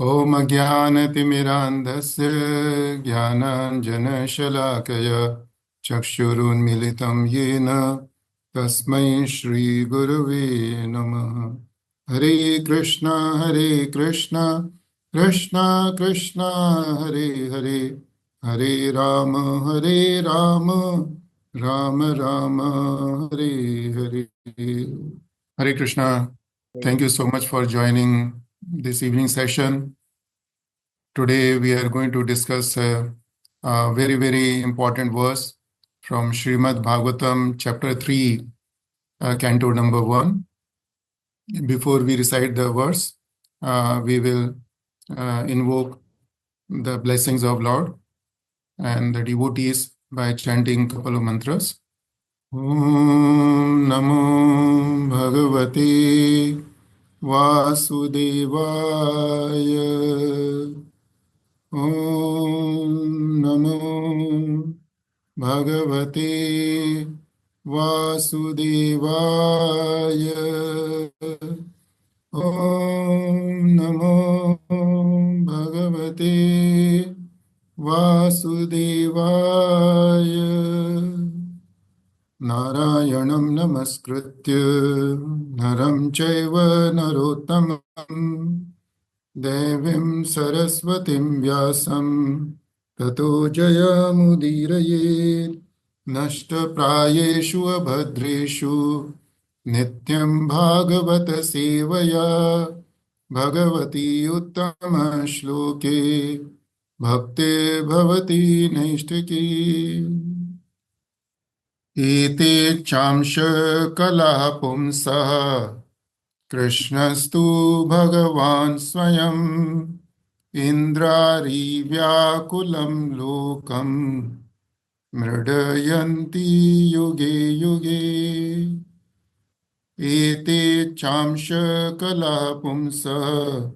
ॐ अज्ञानतिमिरान्धस्य ज्ञानाञ्जनशलाकया चक्षुरुन्मिलितं येन तस्मै श्रीगुरवे नमः। हरे कृष्णा कृष्णा कृष्णा हरे हरे, हरे Ram Ram Ram Hare Hare. Hare Krishna. Thank you so much for joining this evening session. Today we are going to discuss a very, very important verse from Srimad Bhagavatam, chapter 3, canto number 1. Before we recite the verse, we will invoke the blessings of Lord and the devotees by chanting a couple of mantras. Om Namo Bhagavate Vasudevaya. Om Namo Bhagavate Vasudevaya. Om Namo Bhagavate Vasudevaya. Narayanam namaskritya naram chaiva narottamam devim saraswatim vyasam tato jayamudiraye nashta prayeshu abhadreshu nityam bhagavata sevaya bhagavati uttama shloke bhakte bhavati naishtaki. Ete chamsha kala pumsaha Krishnastu Bhagavan Svayam Indrari Vyakulam Lokam Mridayanti Yuge Yuge. Ete chamsha kala pumsaha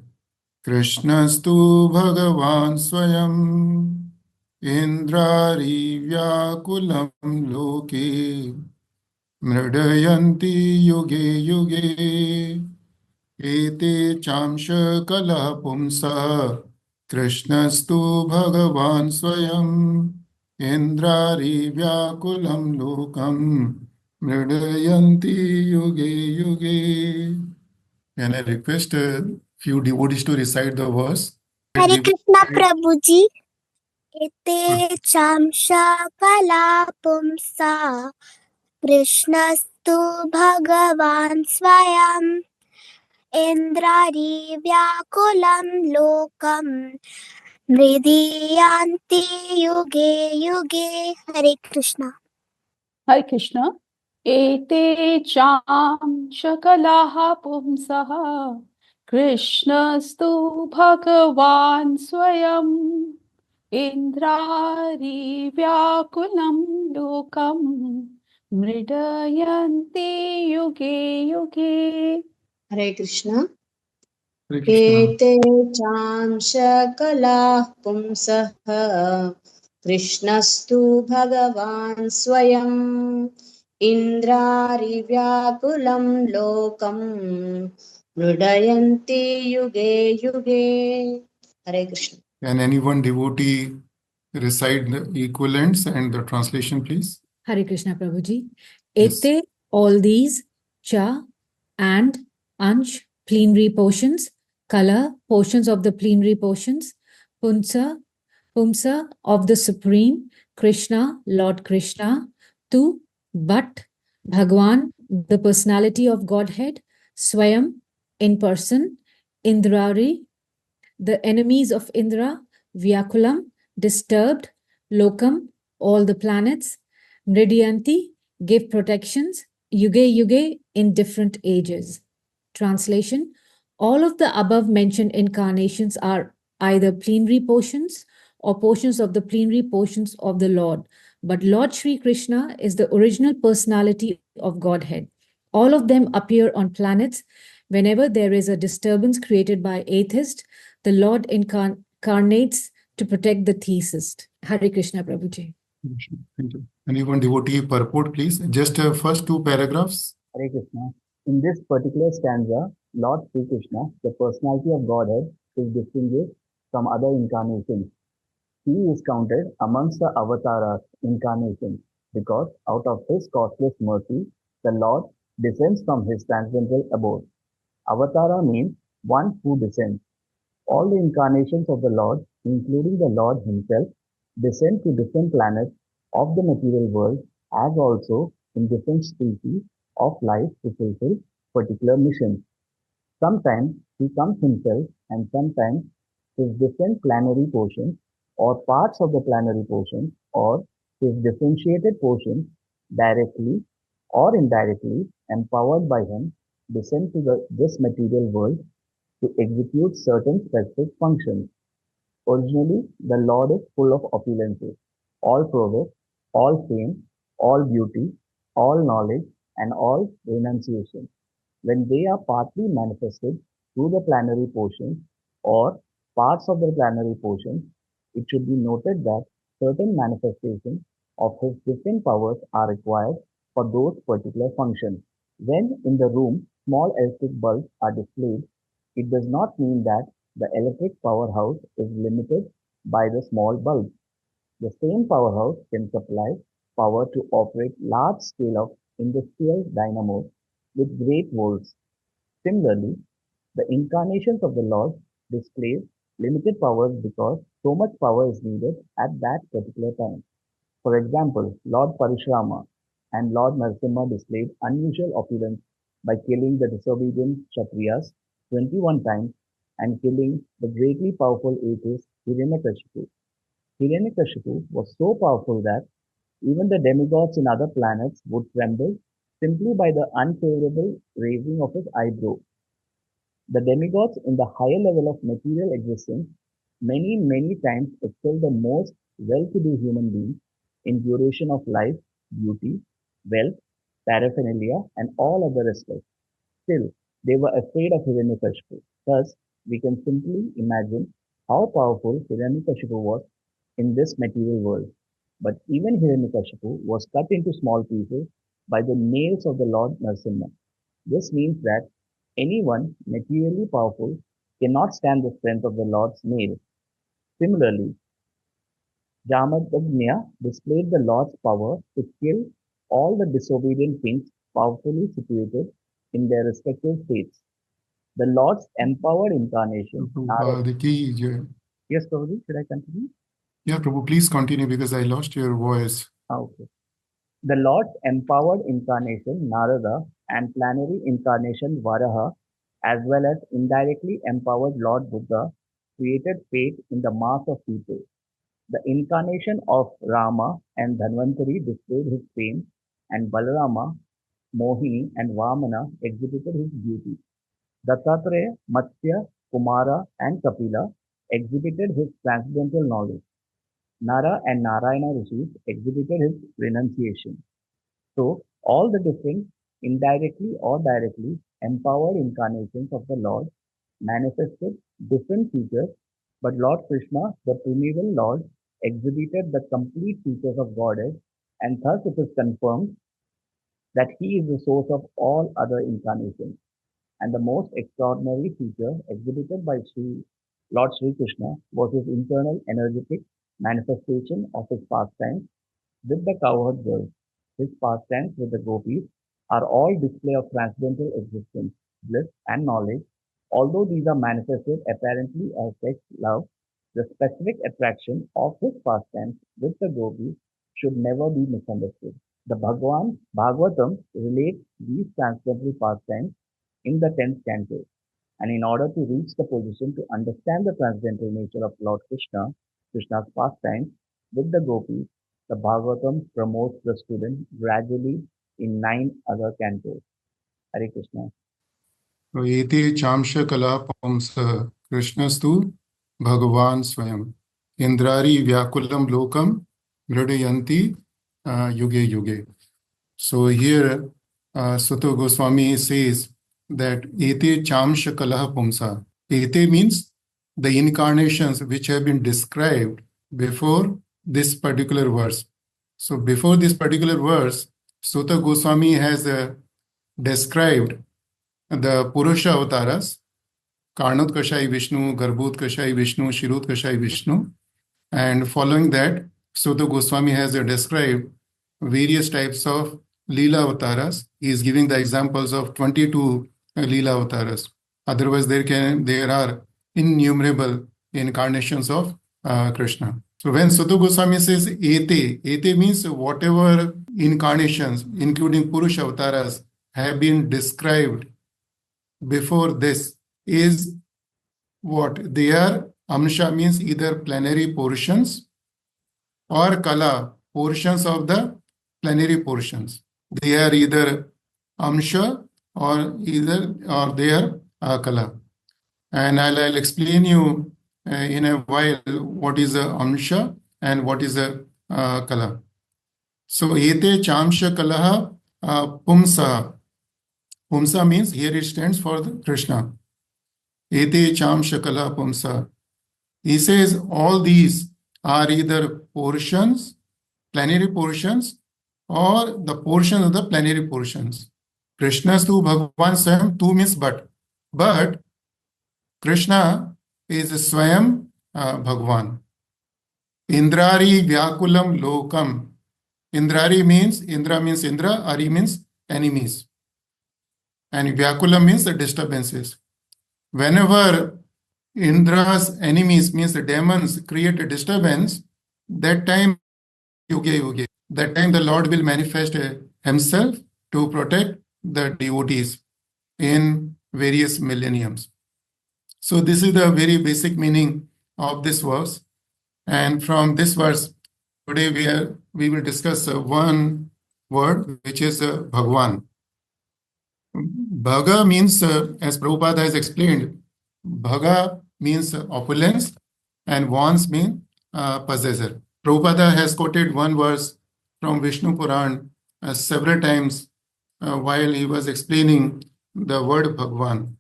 Krishnastu Bhagavan Swayam Indrari Vyakulam Loke Mridayanti Yuge Yuge. Ete chamsha kala pumsa Krishnastu Bhagavan Swayam Indrari Vyakulam Lokam Mridayanti Yuge Yuge. Can I request a few devotees to recite the verse? Hare Krishna Prabhuji. Ete chamsha kala pumsa Krishnastu Bhagavan Swayam Indrari Vyakulam Lokam Mridiyanti Yuge Yuge. Hare Krishna. Hare Krishna. Ete cham shakalaha pumsaha Krishnastu Bhagavan Swayam Indrari Vyakulam Lokam Mridayanti Yuge Yuge. Hare Krishna. Hare Krishna. Ete chamsha pumsaha Krishnastu Bhagavan Swayam Indrari Vyakulam Lokam Mridayanti Yuge Yuge. Hare Krishna. Can anyone devotee recite the equivalents and the translation, please? Hare Krishna Prabhuji. Yes. Ete, all these, cha, and, ansh, plenary portions, kala, portions of the plenary portions, pumsa, of the Supreme, Krishna, Lord Krishna, tu, but, Bhagwan, the personality of Godhead, Swayam, in person, Indrari, the enemies of Indra, Vyakulam, disturbed, Lokam, all the planets, Mridyanti, give protections, Yuge Yuge, in different ages. Translation: all of the above mentioned incarnations are either plenary portions or portions of the plenary portions of the Lord. But Lord Shri Krishna is the original personality of Godhead. All of them appear on planets whenever there is a disturbance created by atheist. The Lord incarnates to protect the theist. Hare Krishna Prabhuji. Thank you. Anyone devotee purport, please? Just first two paragraphs. Hare Krishna. In this particular stanza, Lord Sri Krishna, the personality of Godhead, is distinguished from other incarnations. He is counted amongst the avatara incarnations because out of his causeless mercy, the Lord descends from his transcendental abode. Avatara means one who descends. All the incarnations of the Lord, including the Lord himself, descend to different planets of the material world as also in different species of life to fulfill particular missions. Sometimes he comes himself and sometimes his different planetary portions or parts of the planetary portions or his differentiated portions directly or indirectly empowered by him descend to this material world to execute certain specific functions. Originally, the Lord is full of opulences, all prowess, all fame, all beauty, all knowledge, and all renunciation. When they are partly manifested through the planetary portions or parts of the planetary portions, it should be noted that certain manifestations of his different powers are required for those particular functions. When in the room small electric bulbs are displayed, it does not mean that the electric powerhouse is limited by the small bulb. The same powerhouse can supply power to operate large scale of industrial dynamos with great volts. Similarly, the incarnations of the Lord display limited powers because so much power is needed at that particular time. For example, Lord Parishrama and Lord Narasimha displayed unusual opulence by killing the disobedient Kshatriyas 21 times and killing the greatly powerful atheist Hiranyakashipu. Hiranyakashipu was so powerful that even the demigods in other planets would tremble simply by the unfavorable raising of his eyebrow. The demigods in the higher level of material existence many times excel the most well-to-do human beings in duration of life, beauty, wealth, paraphernalia, and all other aspects. Still, they were afraid of Hiranyakashipu. Thus, we can simply imagine how powerful Hiranyakashipu was in this material world. But even Hiranyakashipu was cut into small pieces by the nails of the Lord Narasimha. This means that anyone materially powerful cannot stand the strength of the Lord's nails. Similarly, Jamadagnya displayed the Lord's power to kill all the disobedient kings powerfully situated in their respective states. The Lord's empowered incarnation. Prabhupada ki jai. Yes, Prabhuji, should I continue? Yeah, Prabhu, please continue because I lost your voice. Okay. The Lord's empowered incarnation, Narada, and planetary incarnation, Varaha, as well as indirectly empowered Lord Buddha, created faith in the mass of people. The incarnation of Rama and Dhanvantari displayed his fame, and Balarama, Mohini, and Vamana exhibited his beauty. Dattatreya, Matsya, Kumara, and Kapila exhibited his transcendental knowledge. Nara and Narayana rishis exhibited his renunciation. So, all the different, indirectly or directly, empowered incarnations of the Lord manifested different features, but Lord Krishna, the primeval Lord, exhibited the complete features of Godhead, and thus it is confirmed that he is the source of all other incarnations. And the most extraordinary feature exhibited by Lord Sri Krishna was his internal energetic manifestation of his pastimes with the cowherd girls. His pastimes with the gopis are all display of transcendental existence, bliss, and knowledge. Although these are manifested apparently as sex love, the specific attraction of his pastimes with the gopis should never be misunderstood. The Bhagavatam relates these transcendental pastimes in the 10th canto. And in order to reach the position to understand the transcendental nature of Lord Krishna, Krishna's pastimes with the gopis, the Bhagavatam promotes the student gradually in 9 other cantos. Hare Krishna. Ete chamsha kala pamsa Krishnastu Bhagavan Svayam Indrari Vyakulam Lokam Vridayanti Yuge Yuge. So here Sutta Goswami says that Ete chamsha kala pamsa. Ete means the incarnations which have been described before this particular verse. So before this particular verse, Sutta Goswami has described the Purusha avatars Karnotkashai Vishnu, Garbhotkashai Vishnu, Shirotkashai Vishnu. And following that, Sudha Goswami has described various types of Leela avatars. He is giving the examples of 22 Leela avatars. Otherwise, there are innumerable incarnations of Krishna. So when Sudha Goswami says Ete means whatever incarnations, including Purusha avatars, have been described before this is what? They are Amsha means either plenary portions or Kala, portions of the plenary portions. They are either Amsha or they are Kala. And I'll explain you in a while what is a Amsha and what is a Kala. So Ete Chamsha Kalaha Pumsa. Pumsa means here it stands for the Krishna. Ete Chamsha Kalaha Pumsa. He says all these are either portions, plenary portions, or the portions of the plenary portions. Krishna's tu Bhagavan Swayam, tu means but. But Krishna is Swayam Bhagavan. Indrari Vyakulam Lokam. Indrari means, Indra means Indra, Ari means enemies. And Vyakulam means the disturbances. Whenever Indra's enemies means the demons create a disturbance, that time that time the Lord will manifest himself to protect the devotees in various millenniums. So this is the very basic meaning of this verse. And from this verse, today we will discuss one word, which is Bhagwan. Bhaga means, as Prabhupada has explained, Bhaga means opulence and Vans mean possessor. Prabhupada has quoted one verse from Vishnu Puran several times while he was explaining the word Bhagwan.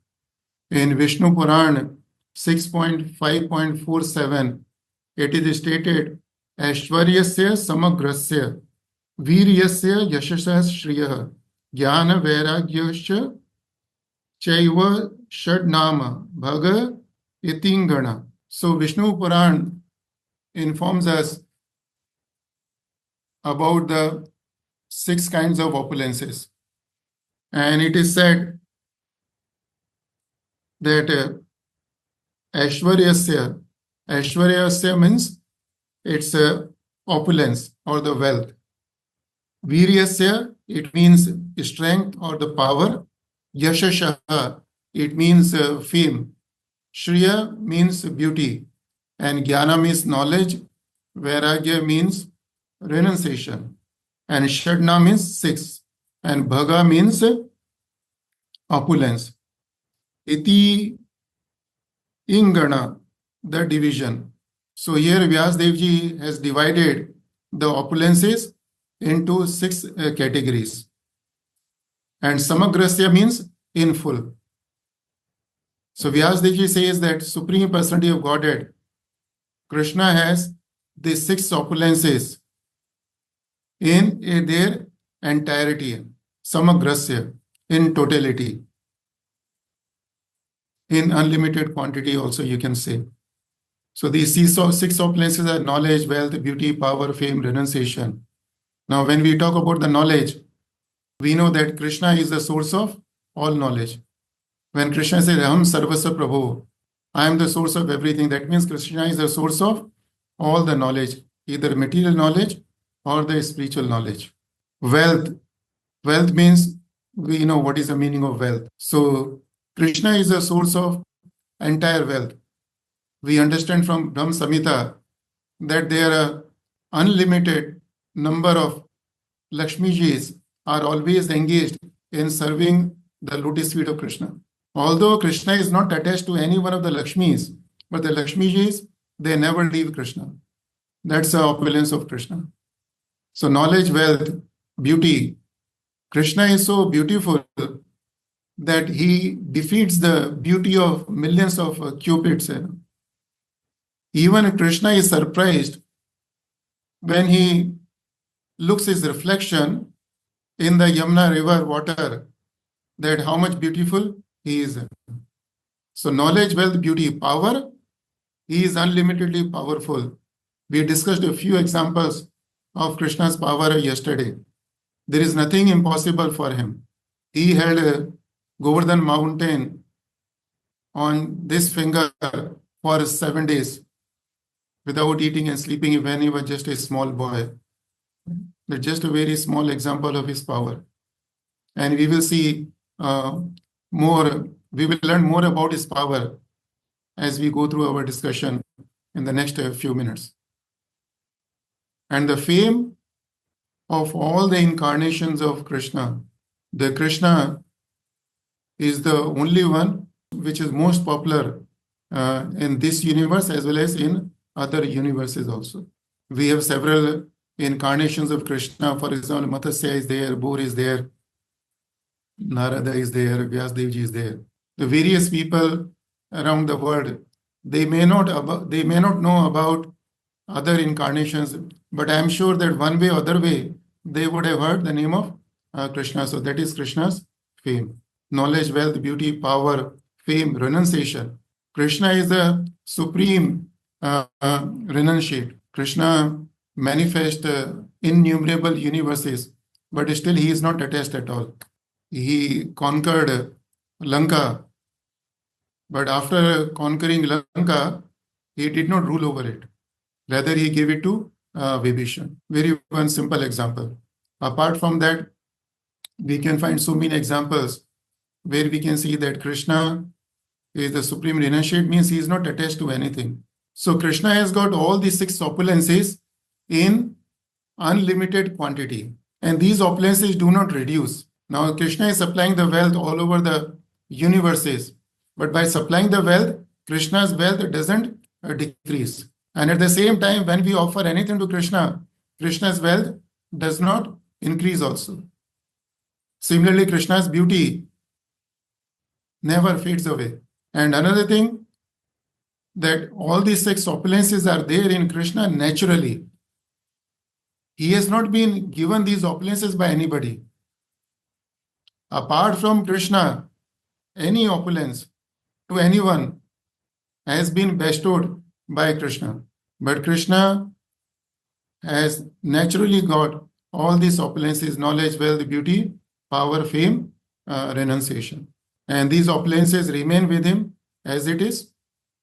In Vishnu Puran 6.5.47, it is stated, Aishwaryasya samagrasya viryasya yashasya shriyah jnana vairagyasya chaiva shadnama bhaga itingana. So Vishnu Puran informs us about the 6 kinds of opulences. And it is said that Aishwaryasya means it's opulence or the wealth. Viryasya, it means strength or the power. Yashashaha, it means fame. Shriya means beauty. And Jnana means knowledge. Vairagya means renunciation. And Shadna means 6. And Bhaga means opulence. Iti Ingana, the division. So here Vyasdevji has divided the opulences into 6 categories. And Samagrasya means in full. So Vyasdevji says that Supreme Personality of Godhead, Krishna has the 6 opulences in their entirety, Samagrasya, in totality. In unlimited quantity also you can say. So these 6 opulences are knowledge, wealth, beauty, power, fame, renunciation. Now when we talk about the knowledge, we know that Krishna is the source of all knowledge. When Krishna says, Aham Sarvasya Prabhu, I am the source of everything, that means Krishna is the source of all the knowledge, either material knowledge or the spiritual knowledge. Wealth means we know what is the meaning of wealth. So Krishna is the source of entire wealth. We understand from Brahma Samhita that there are unlimited number of Lakshmijis are always engaged in serving the lotus feet of Krishna. Although Krishna is not attached to any one of the Lakshmis, but the Lakshmijis, they never leave Krishna. That's the opulence of Krishna. So knowledge, wealth, beauty. Krishna is so beautiful that he defeats the beauty of millions of cupids. Even Krishna is surprised when he looks his reflection in the Yamuna river water, that how much beautiful he is. So knowledge, wealth, beauty, power, he is unlimitedly powerful. We discussed a few examples of Krishna's power yesterday. There is nothing impossible for him. He held a Govardhan mountain on this finger for 7 days without eating and sleeping when he was just a small boy. That's just a very small example of his power. And we will see more, we will learn more about his power as we go through our discussion in the next few minutes. And the fame of all the incarnations of Krishna, the Krishna is the only one which is most popular in this universe as well as in other universes also. We have several incarnations of Krishna. For example, Matsya is there, Bhur is there, Narada is there, Vyasdevji is there. The various people around the world, they may not know about other incarnations, but I am sure that one way or other way, they would have heard the name of Krishna. So that is Krishna's fame. Knowledge, wealth, beauty, power, fame, renunciation. Krishna is the supreme renunciate. Krishna manifests innumerable universes, but still he is not attached at all. He conquered Lanka, but after conquering Lanka, he did not rule over it. Rather, he gave it to Vibhishan. Very one simple example. Apart from that, we can find so many examples where we can see that Krishna is the supreme renunciate, means he is not attached to anything. So Krishna has got all these 6 opulences in unlimited quantity. And these opulences do not reduce. Now Krishna is supplying the wealth all over the universes. But by supplying the wealth, Krishna's wealth doesn't decrease. And at the same time, when we offer anything to Krishna, Krishna's wealth does not increase also. Similarly, Krishna's beauty never fades away. And another thing, that all these 6 opulences are there in Krishna naturally. He has not been given these opulences by anybody. Apart from Krishna, any opulence to anyone has been bestowed by Krishna. But Krishna has naturally got all these opulences: knowledge, wealth, beauty, power, fame, renunciation. And these opulences remain with him as it is.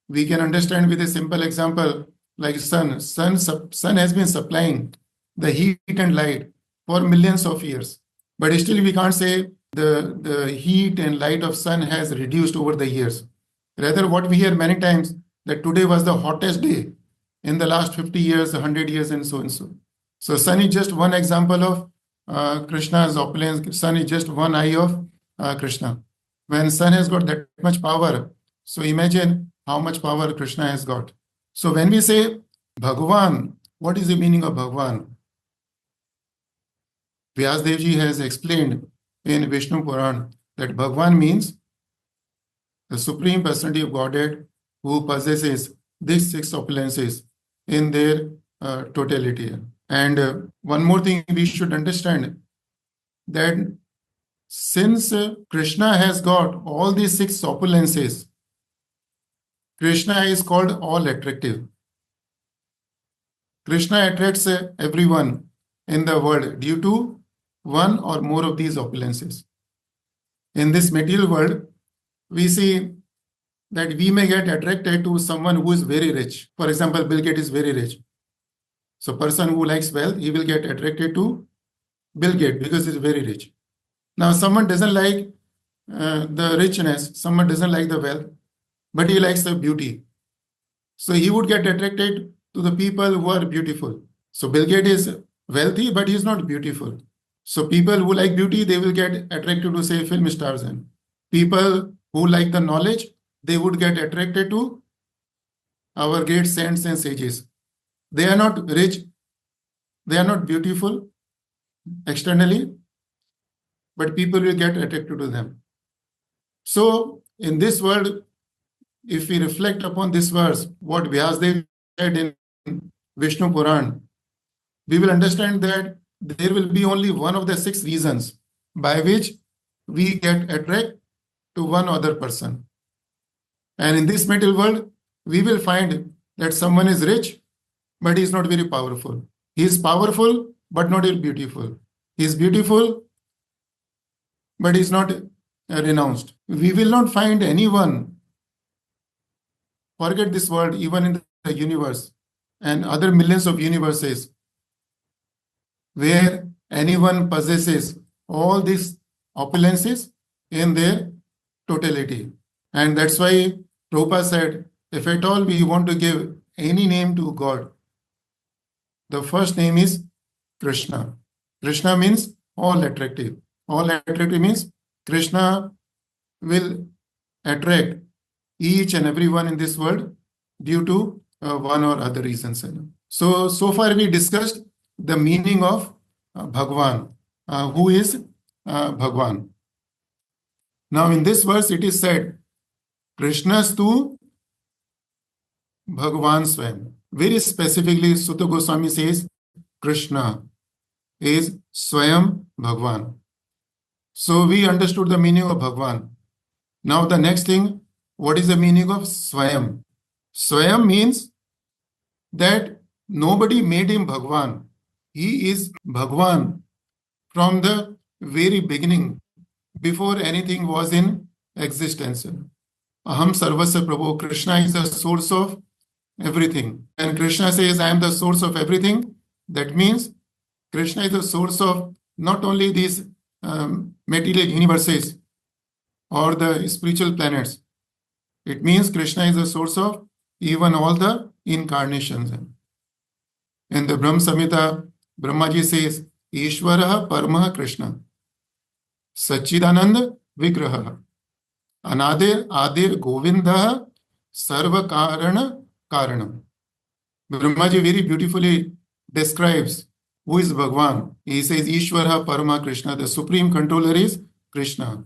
We can understand with a simple example like sun. Sun has been supplying the heat and light for millions of years. But still we can't say the heat and light of sun has reduced over the years. Rather, what we hear many times, that today was the hottest day in the last 50 years, 100 years, and so and so. So sun is just one example of Krishna's opulence. Sun is just one eye of Krishna. When sun has got that much power, so imagine how much power Krishna has got. So when we say Bhagavan, what is the meaning of Bhagavan? Vyasdevji has explained in Vishnu Puran that Bhagavan means the Supreme Personality of Godhead who possesses these 6 opulences in their totality. And one more thing we should understand, that since Krishna has got all these 6 opulences, Krishna is called all attractive. Krishna attracts everyone in the world due to one or more of these opulences. In this material world, we see that we may get attracted to someone who is very rich. For example, Bill Gates is very rich. So person who likes wealth, he will get attracted to Bill Gates because he's very rich. Now someone doesn't like the richness, someone doesn't like the wealth, but he likes the beauty. So he would get attracted to the people who are beautiful. So Bill Gates is wealthy, but he's not beautiful. So people who like beauty, they will get attracted to, say, film stars. And people who like the knowledge, they would get attracted to our great saints and sages. They are not rich, they are not beautiful externally, but people will get attracted to them. So in this world, if we reflect upon this verse, what Vyasdev said in Vishnu Puran, we will understand that there will be only one of the 6 reasons by which we get attracted to one other person. And in this material world, we will find that someone is rich, but he is not very powerful. He is powerful, but not very beautiful. He is beautiful, but he is not renounced. We will not find anyone, forget this world, even in the universe and other millions of universes, where anyone possesses all these opulences in their totality. And that's why Prabhupada said, if at all we want to give any name to God, the first name is Krishna. Krishna means all attractive. All attractive means Krishna will attract each and everyone in this world due to one or other reasons. So far we discussed the meaning of Bhagwan. Who is Bhagwan? Now in this verse it is said, Krishnastu Bhagwan Swayam. Very specifically, Sutta Goswami says, Krishna is Swayam Bhagwan. So we understood the meaning of Bhagwan. Now the next thing, what is the meaning of Swayam? Swayam means that nobody made him Bhagwan. He is Bhagwan from the very beginning, before anything was in existence. Aham Sarvasya Prabhu. Krishna is the source of everything. And Krishna says, I am the source of everything. That means Krishna is the source of not only these material universes or the spiritual planets. It means Krishna is the source of even all the incarnations. In the Brahma Samhita, Brahmaji says, Ishvaraha Paramaha Krishna, Sachidananda Vigraha, Anadir Adir Govinda, Sarva Karana Karanam. Brahmaji very beautifully describes who is Bhagwan. He says, Ishvara Parama Krishna, the supreme controller is Krishna.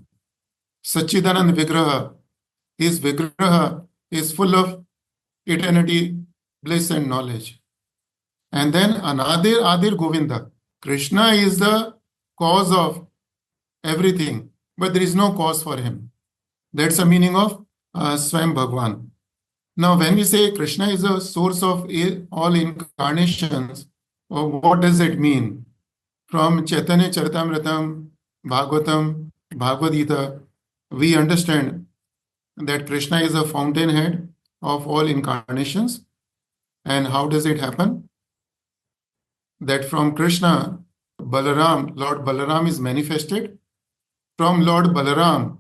Sachidanand Vigraha, his Vigraha is full of eternity, bliss and knowledge. And then Anadir Adir Govinda. Krishna is the cause of everything, but there is no cause for him. That's the meaning of Swayam Bhagwan. Now, when we say Krishna is the source of all incarnations, what does it mean? From Chaitanya Charitamrita, Bhagavatam, Bhagavad Gita, we understand that Krishna is the fountainhead of all incarnations. And how does it happen? That from Krishna, Balaram, Lord Balaram is manifested. From Lord Balaram,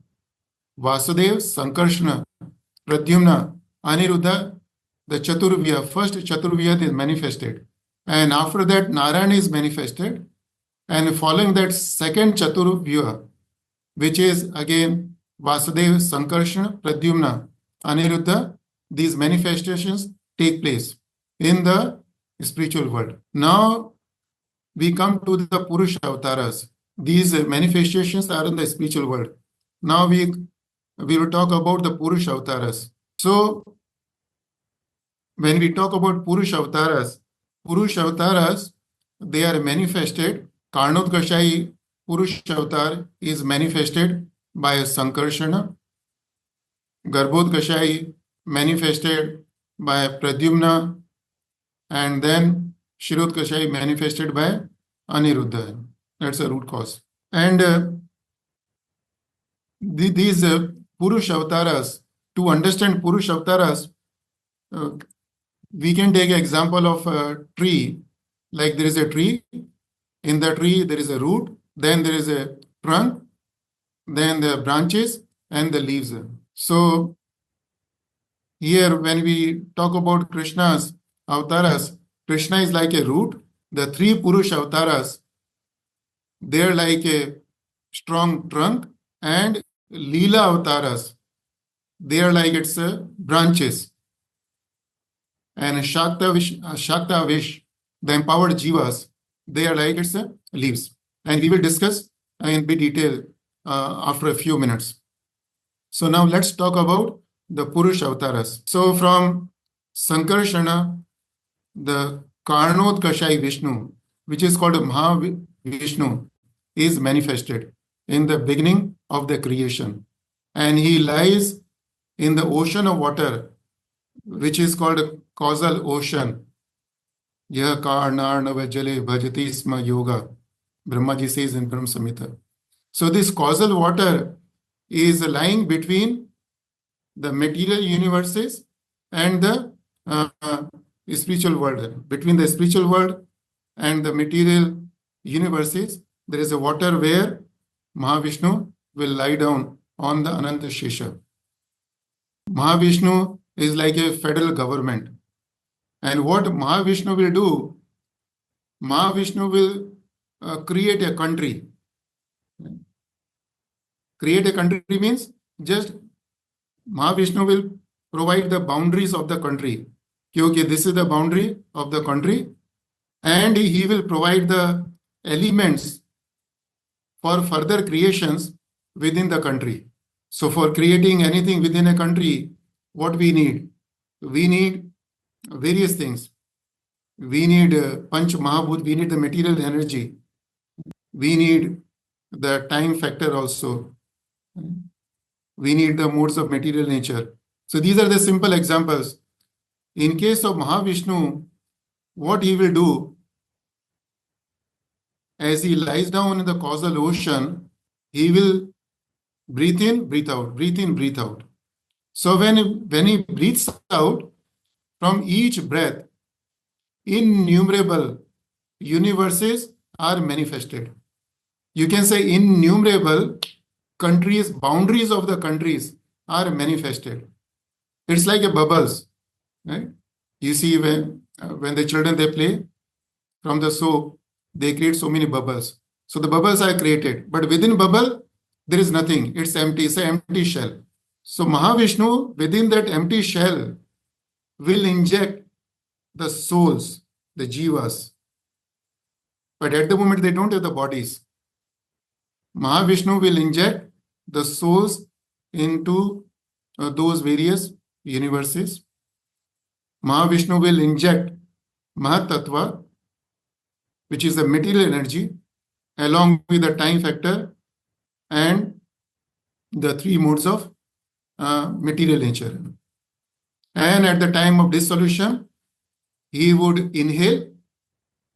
Vasudev, Sankarshna, Pradyumna, Aniruddha, the Chaturvya, first Chaturvya is manifested. And after that, Narayana is manifested. And following that second Chaturvya, which is again Vasudev, Sankarshna, Pradyumna, Aniruddha, these manifestations take place in the spiritual world. Now we come to the Purusha avatars. These manifestations are in the spiritual world. Now we will talk about the Purusha avatars. So when we talk about Purusha avatars, they are manifested. Karnodkashai Purusha avatar is manifested by Sankarshana. Garbhodkashai manifested by Pradyumna, and then Shirodkashai manifested by Aniruddha. That's the root cause. And these Purusha avatars, to understand Purusha avatars, we can take an example of a tree. Like there is a tree. In the tree, there is a root. Then there is a trunk. Then the branches and the leaves. So here, when we talk about Krishna's avatars, Krishna is like a root. The three Purusha avatars, they are like a strong trunk. And Leela avatars, they are like its branches. And Shakta Vish, the empowered Jivas, they are like its leaves. And we will discuss in bit detail after a few minutes. So now let's talk about the Purusha avatars. So from Sankarshana, the Karnodkashai Vishnu, which is called Mahavishnu, is manifested in the beginning of the creation. And he lies in the ocean of water, which is called a causal ocean. Yah karnarnava jale bhajati sma yoga, Brahmaji says in Brahma Samhita. So this causal water is lying between the material universes and the spiritual world. Between the spiritual world and the material universes, there is a water where Mahavishnu will lie down on the Ananta Shesha. Mahavishnu is like a federal government. And what Mahavishnu will do, Mahavishnu will create a country. Create a country means just Mahavishnu will provide the boundaries of the country. Okay, this is the boundary of the country, and he will provide the elements for further creations within the country. So for creating anything within a country, what we need? We need various things. We need Panch Mahabhut, we need the material energy. We need the time factor also. We need the modes of material nature. So these are the simple examples. In case of Mahavishnu, what he will do, as he lies down in the causal ocean, he will breathe in, breathe out, breathe in, breathe out. So when he breathes out, from each breath, innumerable universes are manifested. You can say innumerable countries, boundaries of the countries are manifested. It's like a bubbles, right? You see when the children, they play from the soap, they create so many bubbles. So the bubbles are created, but within bubble, there is nothing. It's empty. It's an empty shell. So Mahavishnu, within that empty shell, will inject the souls, the jivas. But at the moment, they don't have the bodies. Mahavishnu will inject the souls into those various universes. Mahavishnu will inject Mahatattva, which is the material energy, along with the time factor and the three modes of material nature. And at the time of dissolution, he would inhale,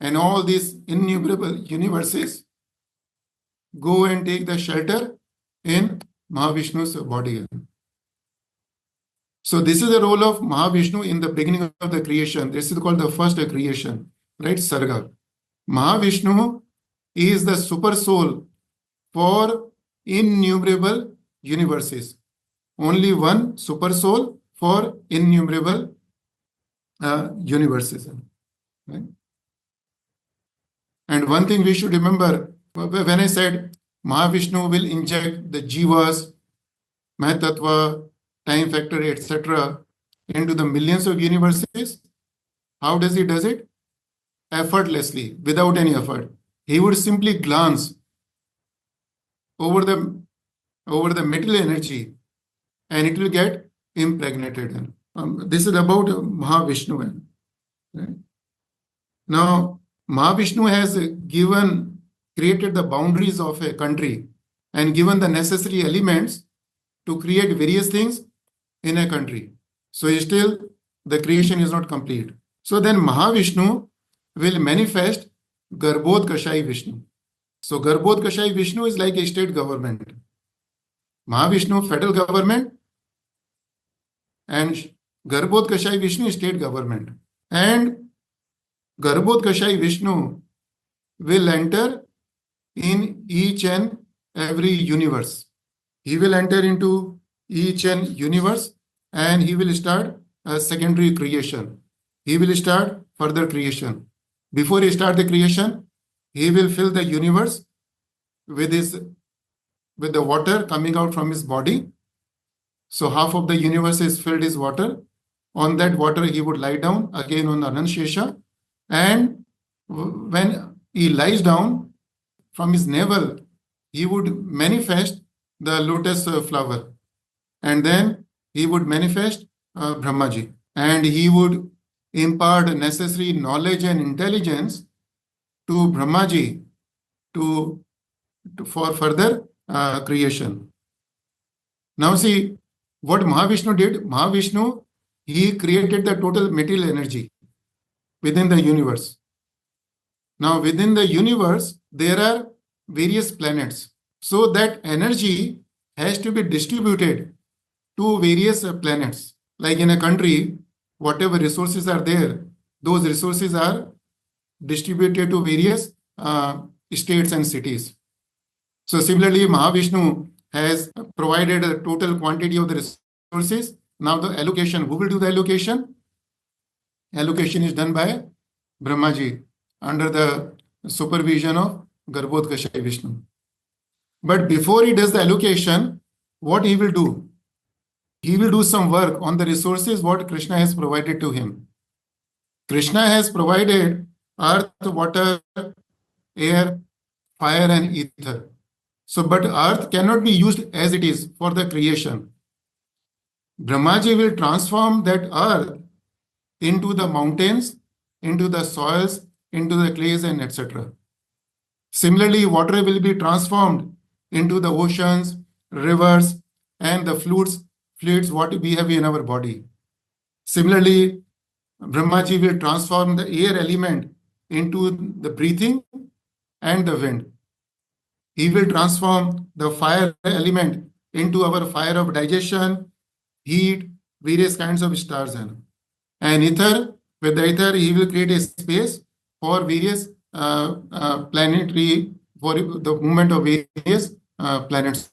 and all these innumerable universes go and take the shelter in Mahavishnu's body. So this is the role of Mahavishnu in the beginning of the creation. This is called the first creation, right? Sarga. Mahavishnu is the super soul for innumerable universes. Only one super soul for innumerable universes. Right? And one thing we should remember, when I said Mahavishnu will inject the jivas, Mahatattva, time factor, etc., into the millions of universes, how does he does it? Effortlessly, without any effort. He would simply glance over the material energy, and it will get impregnated. This is about Mahavishnu. Right? Now, Mahavishnu has created the boundaries of a country and given the necessary elements to create various things in a country. So still the creation is not complete. So then Mahavishnu will manifest Garbhodkashai Vishnu. So Garbhodkashai Vishnu is like a state government. Mahavishnu, federal government, and Garbhodkashai Vishnu is state government. And Garbhodkashai Vishnu will enter in each and every universe. He will enter into each and universe, and he will start a secondary creation. He will start further creation. Before he starts the creation, he will fill the universe with the water coming out from his body. So half of the universe is filled with water. On that water, he would lie down again on the Anantashesha. And when he lies down, from his navel, he would manifest the lotus flower. And then he would manifest Brahmaji. And he would impart necessary knowledge and intelligence to Brahmaji for further creation. Now see, What Mahavishnu did, Mahavishnu, he created the total material energy within the universe. Now, within the universe, there are various planets. So that energy has to be distributed to various planets. Like in a country, whatever resources are there, those resources are distributed to various states and cities. So similarly, Mahavishnu has provided a total quantity of the resources. Now the allocation, who will do the allocation? Allocation is done by Brahmaji under the supervision of Garbhodakashayi Vishnu. But before he does the allocation, what he will do? He will do some work on the resources what Krishna has provided to him. Krishna has provided earth, water, air, fire, and ether. So, but earth cannot be used as it is for the creation. Brahmaji will transform that earth into the mountains, into the soils, into the clays, and etc. Similarly, water will be transformed into the oceans, rivers, and the fluids what we have in our body. Similarly, Brahmaji will transform the air element into the breathing and the wind. He will transform the fire element into our fire of digestion, heat, various kinds of stars. And ether, with the ether, he will create a space for various planetary, for the movement of various planets.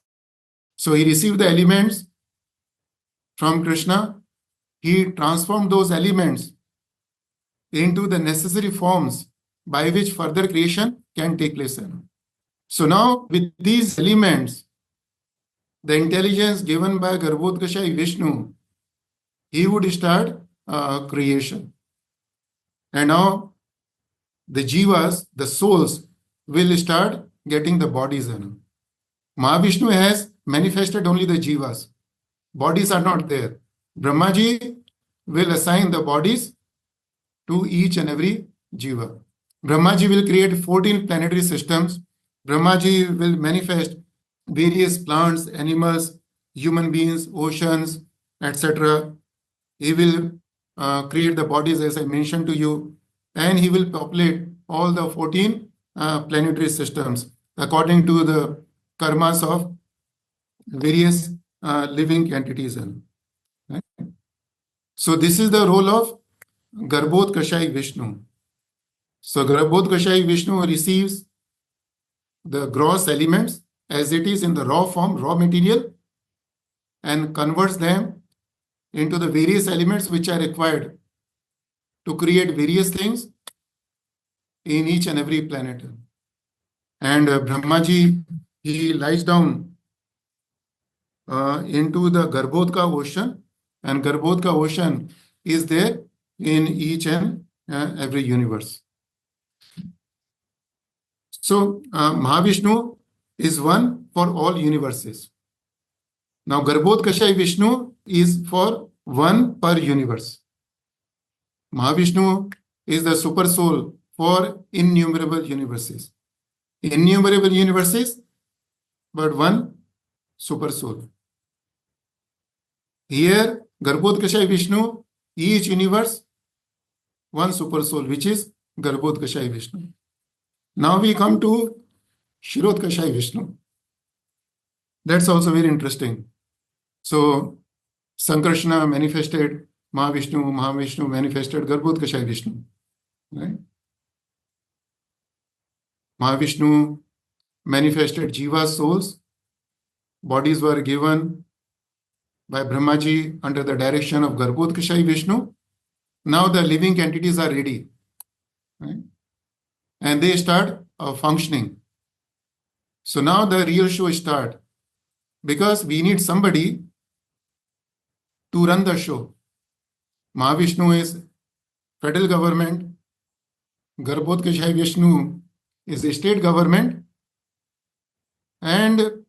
So he received the elements from Krishna. He transformed those elements into the necessary forms by which further creation can take place. So now with these elements, the intelligence given by Garbhodakashayi Vishnu, he would start creation. And now the jivas, the souls, will start getting the bodies. Mahavishnu has manifested only the jivas. Bodies are not there. Brahmaji will assign the bodies to each and every jiva. Brahmaji will create 14 planetary systems. Brahmaji will manifest various plants, animals, human beings, oceans, etc. He will create the bodies as I mentioned to you, and he will populate all the 14 planetary systems according to the karmas of various living entities. Right? So this is the role of Garbhodakashayi Vishnu. So Garbhodakashayi Vishnu receives the gross elements as it is in the raw form, raw material, and converts them into the various elements which are required to create various things in each and every planet. And Brahmaji, he lies down into the Garbhodaka ocean, and Garbhodaka ocean is there in each and every universe. So Mahavishnu is one for all universes. Now Garbhodakashayi Vishnu is for one per universe. Mahavishnu is the super soul for innumerable universes. Innumerable universes, but one super soul. Here, Garbhodakashayi Vishnu, each universe, one super soul, which is Garbhodakashayi Vishnu. Now we come to Kshirodakashayi Vishnu. That's also very interesting. So, Sankarsana manifested Mahavishnu, Mahavishnu manifested Garbhodakashayi Vishnu. Right? Mahavishnu manifested Jiva souls. Bodies were given by Brahmaji under the direction of Garbhodakashayi Vishnu. Now the living entities are ready. Right? And they start functioning. So now the real show starts, because we need somebody to run the show. Mahavishnu is federal government, Garbhodakashayi Vishnu is the state government, and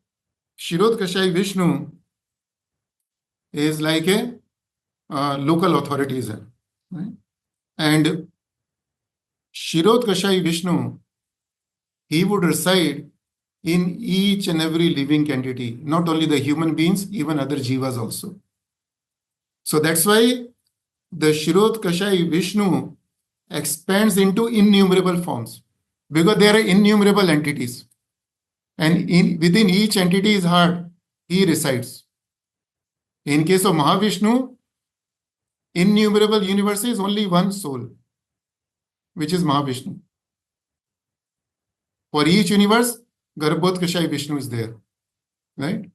Kshirodakashayi Vishnu is like a local authorities. Right? And Kshirodakashayi Vishnu, he would reside in each and every living entity, not only the human beings, even other jivas also. So that's why the Kshirodkashai Vishnu expands into innumerable forms, because there are innumerable entities. And within each entity's heart, he resides. In case of Mahavishnu, innumerable universes, only one soul, which is Mahavishnu. For each universe, Garbhodkashai Vishnu is there, right?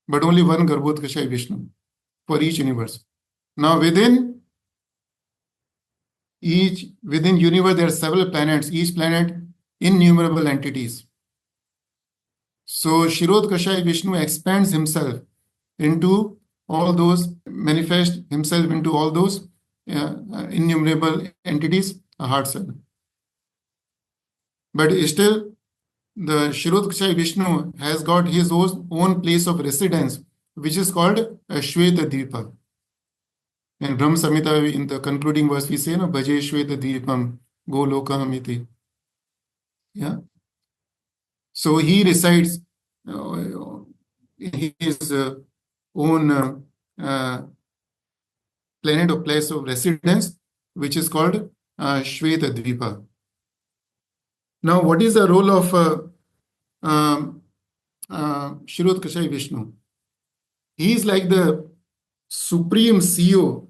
But only one Garbhodkashai Vishnu for each universe. Now within universe, there are several planets, each planet innumerable entities. So Kshirodkashai Vishnu expands himself into all those, manifest himself into all those innumerable entities, a heart cell. But still, the Kshirodkashai Vishnu has got his own place of residence, which is called Shweta Dvipa. In Brahma Samhita, in the concluding verse, we say, Bhaje Shweta Dvipam, Go Lokam iti. Yeah. So he resides in his own planet or place of residence, which is called Shweta Dvipa. Now, what is the role of Kshirodkashai Vishnu? He is like the supreme CEO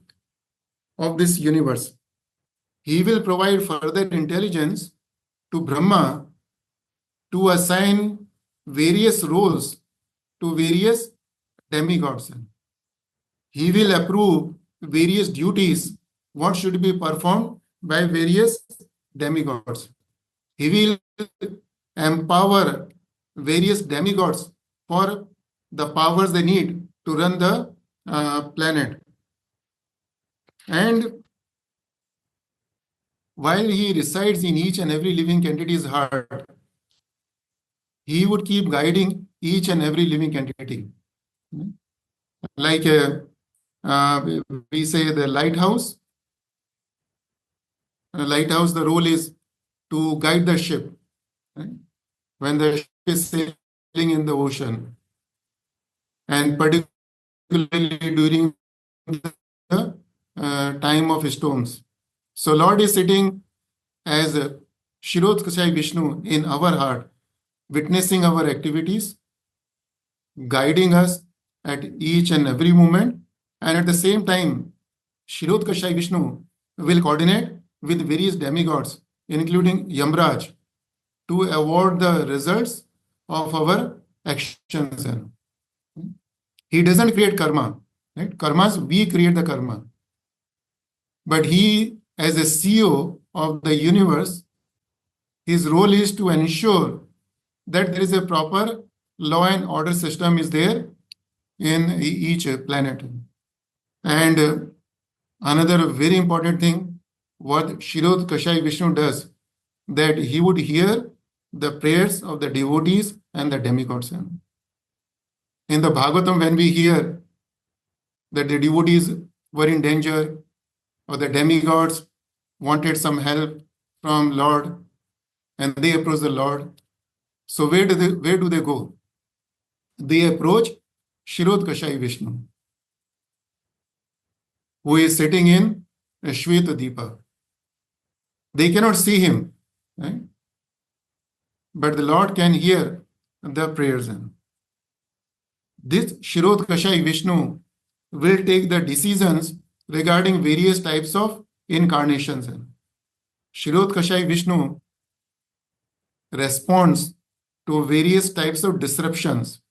of this universe. He will provide further intelligence to Brahma to assign various roles to various demigods. He will approve various duties, what should be performed by various demigods. He will empower various demigods for the powers they need to run the planet. And while he resides in each and every living entity's heart, he would keep guiding each and every living entity. Like we say the lighthouse. Lighthouse, the role is to guide the ship. Right? When the ship is sailing in the ocean, and particularly during the time of storms. So Lord is sitting as Kshirodkashai Vishnu in our heart, witnessing our activities, guiding us at each and every moment, and at the same time, Kshirodkashai Vishnu will coordinate with various demigods, including Yamraj, to award the results of our actions. He doesn't create karma, right? Karmas, we create the karma. But he, as a CEO of the universe, his role is to ensure that there is a proper law and order system is there in each planet. And another very important thing, what Kshirodkashai Vishnu does, that he would hear the prayers of the devotees and the demigods. In the Bhagavatam, when we hear that the devotees were in danger or the demigods wanted some help from Lord and they approach the Lord, so where do they go? They approach Kshirodkashai Vishnu, who is sitting in Shweta Deepa. They cannot see him, right? But the Lord can hear the prayers. This Kshirodkashai Vishnu will take the decisions regarding various types of incarnations. Kshirodkashai Vishnu responds to various types of disruptions,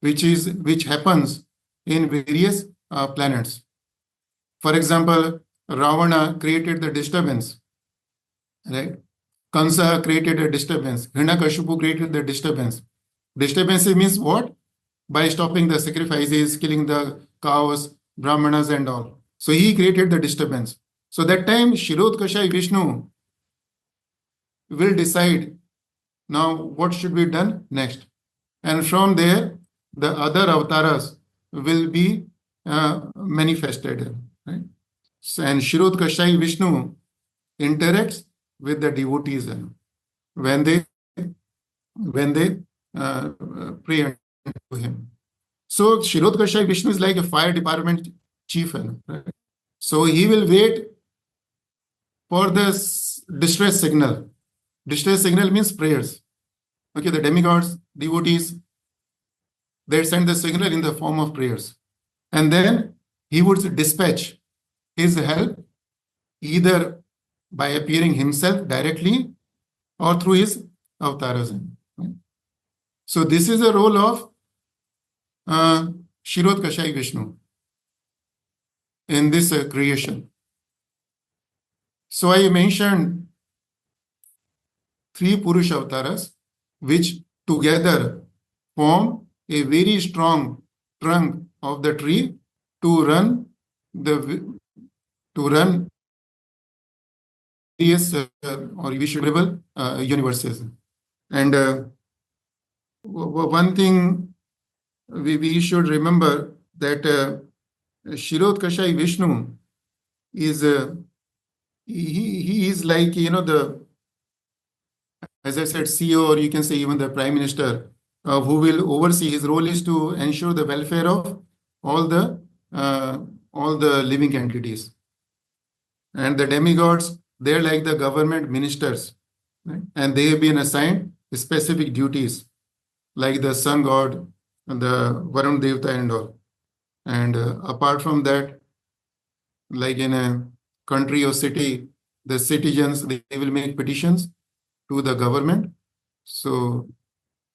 which happens in various planets. For example, Ravana created the disturbance, right? Kansa created a disturbance. Hiranyakashipu created the disturbance. Disturbance means what? By stopping the sacrifices, killing the cows, brahmanas and all. So he created the disturbance. So that time Kshirodkashai Vishnu will decide now what should be done next. And from there, the other avatars will be manifested. Right? And Kshirodkashai Vishnu interacts with the devotees when they pray to him. So Kshirodkashai Vishnu is like a fire department chief, right? So he will wait for the distress signal. Distress signal means prayers. Okay, the demigods, devotees, they send the signal in the form of prayers. And then he would dispatch his help either by appearing himself directly or through his avatars. So this is the role of Kshirodkashai Vishnu in this creation. So I mentioned 3 Purusha avatars, which together form a very strong trunk of the tree to run various or visual universes. And one thing we should remember that Kshirodkashai Vishnu is he is like, as I said, CEO, or you can say even the Prime Minister, who will oversee. His role is to ensure the welfare of all the living entities. And the demigods, they're like the government ministers, right? And they have been assigned specific duties, like the sun god, and the Varun Devta and all. And apart from that, like in a country or city, the citizens, they will make petitions to the government. So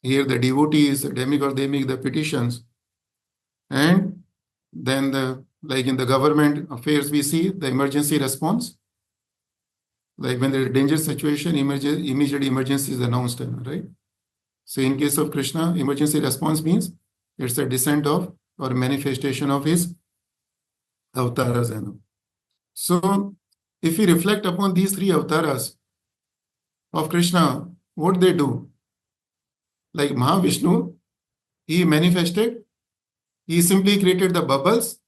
here the devotees, the demigods, they make the petitions. And then like in the government affairs, we see the emergency response. Like when there's a dangerous situation, immediate emergency is announced, right? So in case of Krishna, emergency response means it's a descent of or manifestation of his avatars. So if we reflect upon these 3 avatars of Krishna, what they do? Like Mahavishnu, he manifested, he simply created the bubbles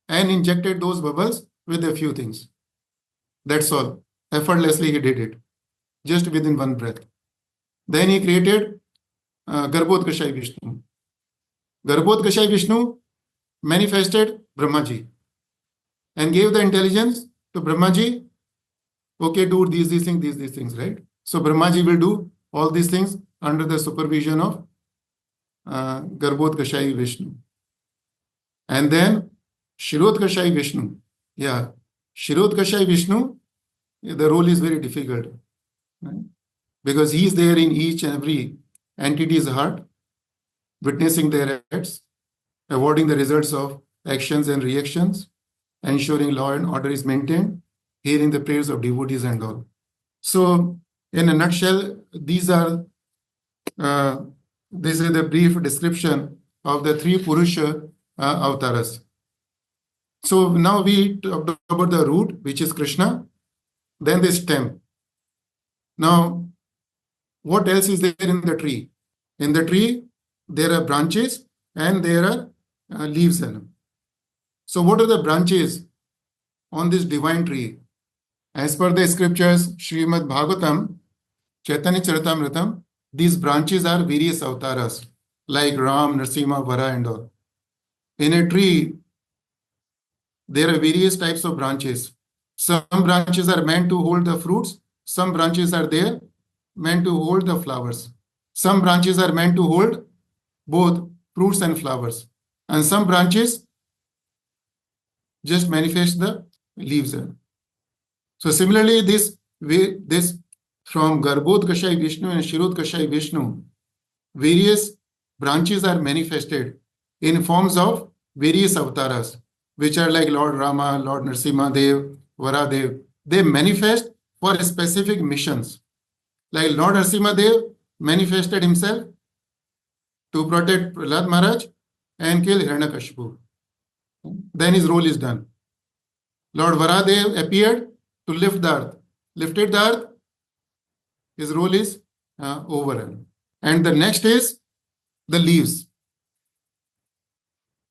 and injected those bubbles with a few things. That's all. Effortlessly he did it, just within one breath. Then he created Garbhodkashai Vishnu. Garbhodkashai Vishnu manifested Brahmaji and gave the intelligence to Brahmaji. Okay, do these things, right? So Brahmaji will do all these things under the supervision of Garbhodkashai Vishnu. And then Kshirodkashai Vishnu. Yeah, Kshirodkashai Vishnu, the role is very difficult, right? Because he is there in each and every entity's heart, witnessing their acts, avoiding the results of actions and reactions, ensuring law and order is maintained, hearing the prayers of devotees and all. So in a nutshell, this is the brief description of the 3 Purusha avatars. So now we talked about the root, which is Krishna, then the stem. Now, what else is there in the tree? In the tree, there are branches and there are leaves. So what are the branches on this divine tree? As per the scriptures, Srimad Bhagavatam, Chaitanya Charitamrita, these branches are various avatars, like Ram, Narasimha, Vara and all. In a tree, there are various types of branches. Some branches are meant to hold the fruits. Some branches are there meant to hold the flowers. Some branches are meant to hold both fruits and flowers. And some branches just manifest the leaves. So similarly, this from Garbhodkashai Vishnu and Kshirodkashai Vishnu, various branches are manifested in forms of various avatars, which are like Lord Rama, Lord Narasimha Dev, Varadev. They manifest for specific missions. Like Lord Narasimha Dev manifested himself to protect Prahlad Maharaj and kill Hiranyakashipu. Then his role is done. Lord Varadev appeared to lift the earth. Lifted the earth, his role is over. And the next is the leaves.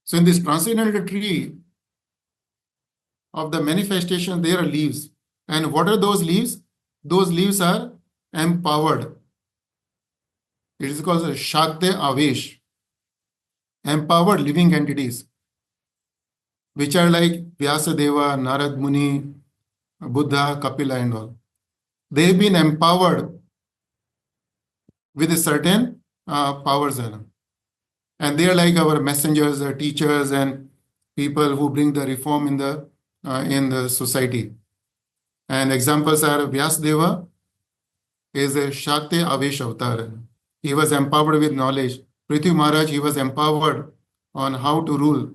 So in this transcendental tree of the manifestation, there are leaves. And what are those leaves? Those leaves are empowered. It is called Shakti Avesh. Empowered living entities. which are like Vyasadeva, Narad Muni, Buddha, Kapila and all. They've been empowered with a certain powers. And they are like our messengers, teachers, and people who bring the reform in the society. And examples are Vyasadeva is a Shakti Avesh avatar. He was empowered with knowledge. Prithvi Maharaj, he was empowered on how to rule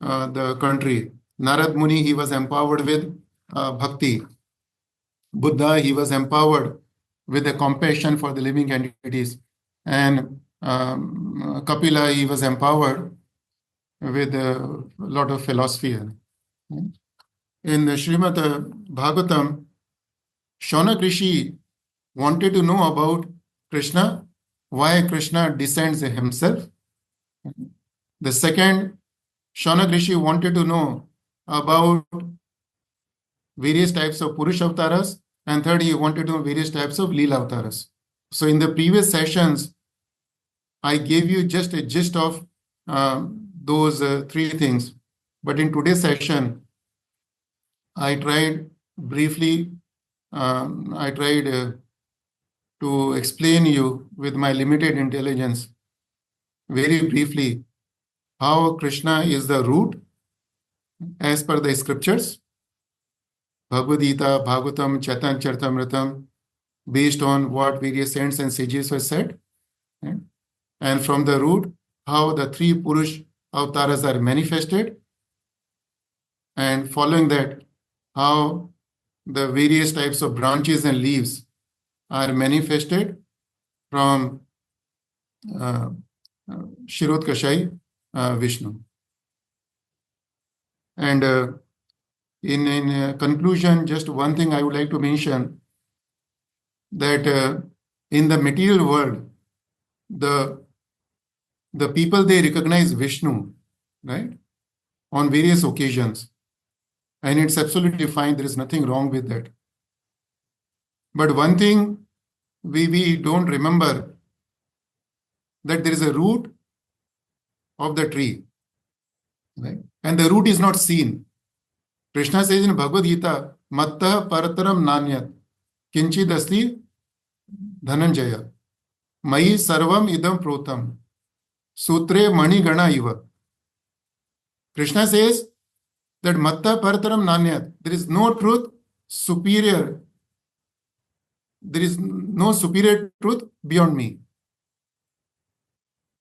the country. Narad Muni, he was empowered with bhakti. Buddha, he was empowered with a compassion for the living entities. And Kapila, he was empowered with a lot of philosophy. In the Srimad Bhagavatam, Shaunak Rishi wanted to know about Krishna, why Krishna descends himself. The second, Shaunak Rishi wanted to know about various types of Purusha avatars, and third, he wanted to know various types of Leela avatars. So in the previous sessions, I gave you just a gist of those three things. But in today's session, I tried briefly, to explain you with my limited intelligence, very briefly, how Krishna is the root as per the scriptures, Bhagavad Gita, Bhagavatam, Chaitanya Charitamrita, based on what various saints and sages were said. Right? And from the root, how the three Purush avatars are manifested. And following that, how the various types of branches and leaves are manifested from Shirotkashai Vishnu. And in conclusion, just one thing I would like to mention, that in the material world, the people, they recognize Vishnu, right, on various occasions. And it's absolutely fine. There is nothing wrong with that. But one thing we don't remember, that there is a root of the tree, right? And the root is not seen. Krishna says in Bhagavad Gita, Mattah parataram nanyat kinchid asti dhananjaya mayi sarvam idam protam sutre mani gana iva. Krishna says that Mattah parataram nanyat, there is no truth superior. There is no superior truth beyond me.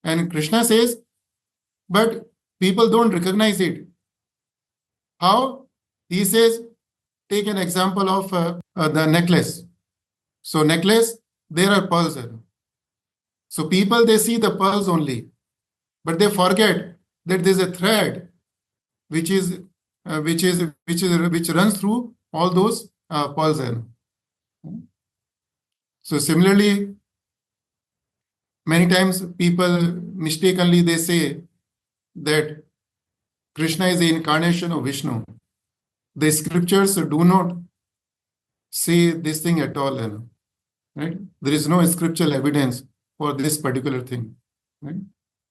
And Krishna says, but people don't recognize it. How? He says, take an example of the necklace. So necklace, there are pearls. So people, they see the pearls only, but they forget that there's a thread which runs through all those pearls. So similarly, many times people mistakenly they say that Krishna is the incarnation of Vishnu. The scriptures do not say this thing at all. Right? There is no scriptural evidence for this particular thing. Right?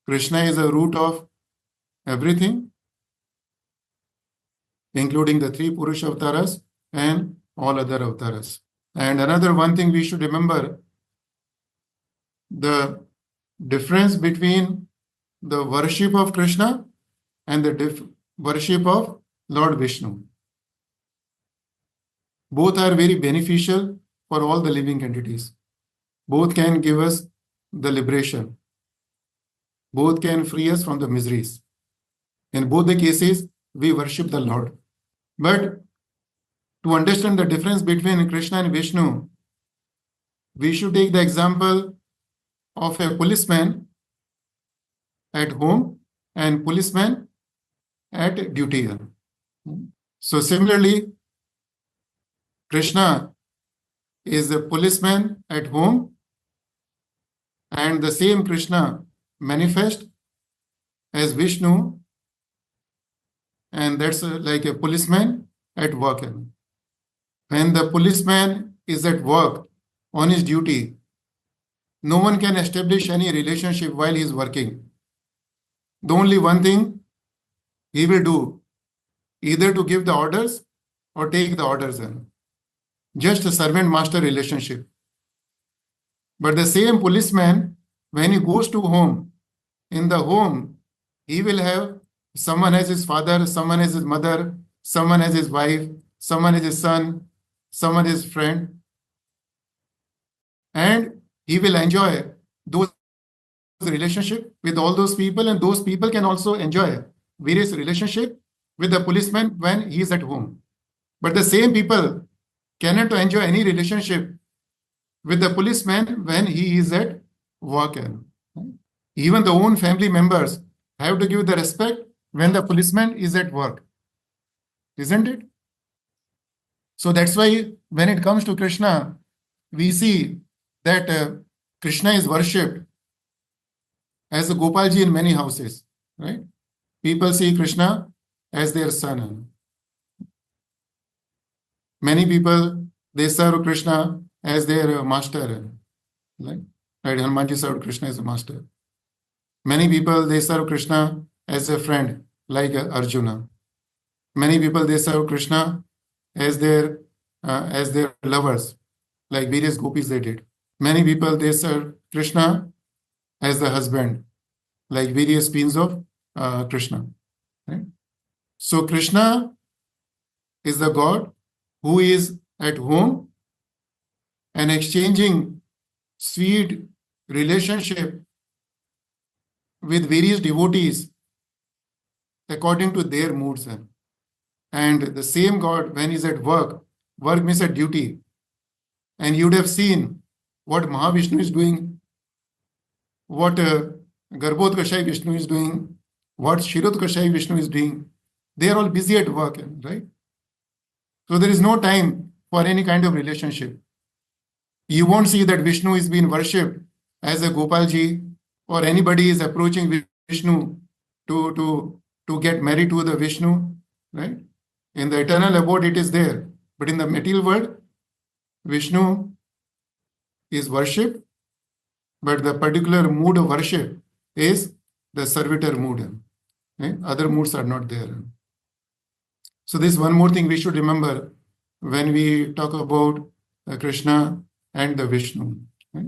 Krishna is the root of everything, including the three Purusha avatars and all other avatars. And another one thing we should remember, the difference between the worship of Krishna and the worship of Lord Vishnu. Both are very beneficial for all the living entities. Both can give us the liberation. Both can free us from the miseries. In both the cases, we worship the Lord. But to understand the difference between Krishna and Vishnu, we should take the example of a policeman at home and policeman at duty. So similarly, Krishna is a policeman at home, and the same Krishna manifest as Vishnu, and that's like a policeman at work. When the policeman is at work on his duty, no one can establish any relationship while he is working. The only one thing he will do, either to give the orders or take the orders. Just a servant-master relationship. But the same policeman, when he goes to home, in the home, he will have someone as his father, someone as his mother, someone as his wife, someone as his son, someone as his friend. And he will enjoy those relationship with all those people, and those people can also enjoy various relationship with the policeman when he is at home. But the same people cannot enjoy any relationship with the policeman when he is at work. Even the own family members have to give the respect when the policeman is at work, isn't it? So that's why when it comes to Krishna, we see that Krishna is worshipped as a Gopalji in many houses, right? People see Krishna as their son. Many people, they serve Krishna as their master, right? Hanumanji served Krishna as a master. Many people, they serve Krishna as a friend, like Arjuna. Many people, they serve Krishna as their lovers, like various gopis they did. Many people, they serve Krishna as the husband, like various beings of Krishna. Right? So Krishna is the God who is at home and exchanging sweet relationship with various devotees according to their moods. And the same God, when he's at work means at duty. And you would have seen what Mahavishnu is doing, what Garbhodkashai Vishnu is doing, what Shirodkashai Vishnu is doing. They are all busy at work, right? So there is no time for any kind of relationship. You won't see that Vishnu is being worshipped as a Gopalji, or anybody is approaching Vishnu to get married to the Vishnu, right? In the eternal abode, it is there. But in the material world, Vishnu is worshipped, but the particular mood of worship is the servitor mood. Right? Other moods are not there. So this one more thing we should remember when we talk about Krishna and the Vishnu. Right?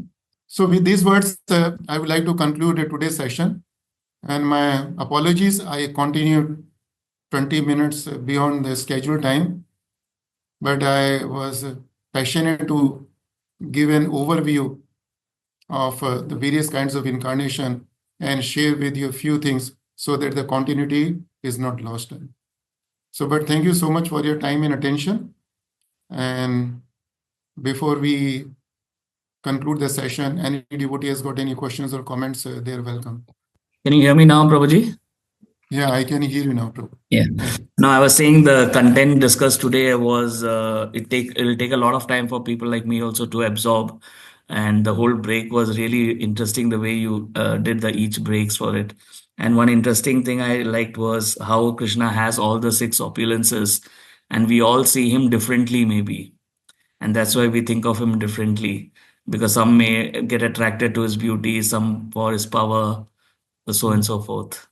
So with these words, I would like to conclude today's session. And my apologies, I continued 20 minutes beyond the scheduled time, but I was passionate to give an overview of the various kinds of incarnation and share with you a few things so that the continuity is not lost. So, but thank you so much for your time and attention. And before we conclude the session, any devotee has got any questions or comments, they are welcome. Can you hear me now, Prabhuji? Yeah, I can hear you now, Prabhu. Yeah. No, I was saying the content discussed today was it will take a lot of time for people like me also to absorb, and the whole break was really interesting the way you did the each breaks for it. And one interesting thing I liked was how Krishna has all the 6 opulences, and we all see him differently maybe, and that's why we think of him differently, because some may get attracted to his beauty, some for his power, so and so forth.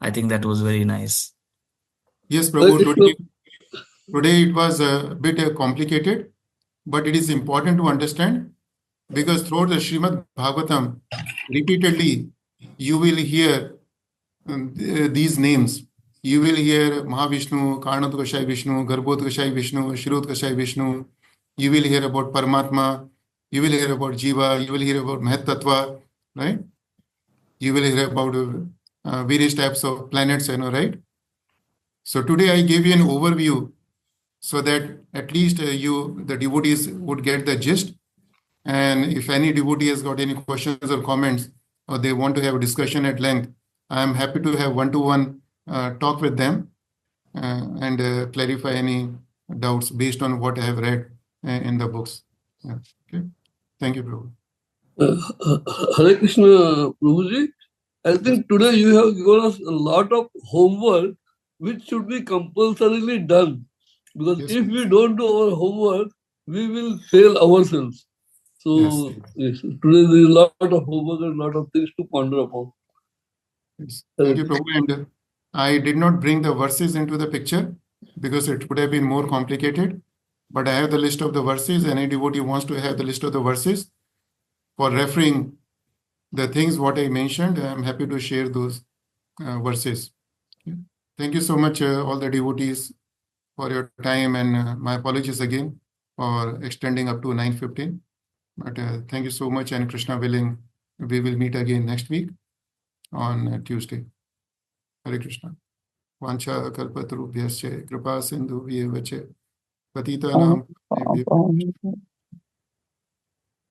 I think that was very nice. Yes, Prabhu, today it was a bit complicated, but it is important to understand, because throughout the Srimad Bhagavatam, repeatedly you will hear these names. You will hear Mahavishnu, Karnadkashai Vishnu, Garbhodkashai Vishnu, Shirodkashai Vishnu. You will hear about Paramatma. You will hear about Jiva. You will hear about Mahatattva, right? You will hear about various types of planets, right? So today I gave you an overview so that at least the devotees would get the gist. And if any devotee has got any questions or comments, or they want to have a discussion at length, I am happy to have one-to-one talk with them and clarify any doubts based on what I have read in the books. Yeah. Okay. Thank you, Prabhu. Hare Krishna, Prabhuji. I think today you have given us a lot of homework which should be compulsorily done. Because Yes, if we don't do our homework, we will fail ourselves. So Yes. today there is a lot of homework and a lot of things to ponder upon. Yes. Thank you, Prabhu. And I did not bring the verses into the picture, because it would have been more complicated. But I have the list of the verses. Any devotee wants to have the list of the verses for referring the things what I mentioned, I'm happy to share those verses. Thank you so much, all the devotees, for your time, and my apologies again for extending up to 9:15. But thank you so much, and Krishna willing, we will meet again next week on Tuesday. Hare Krishna. Vancha kalpatarubhyasya kripa sindhu vyeva cha patitanam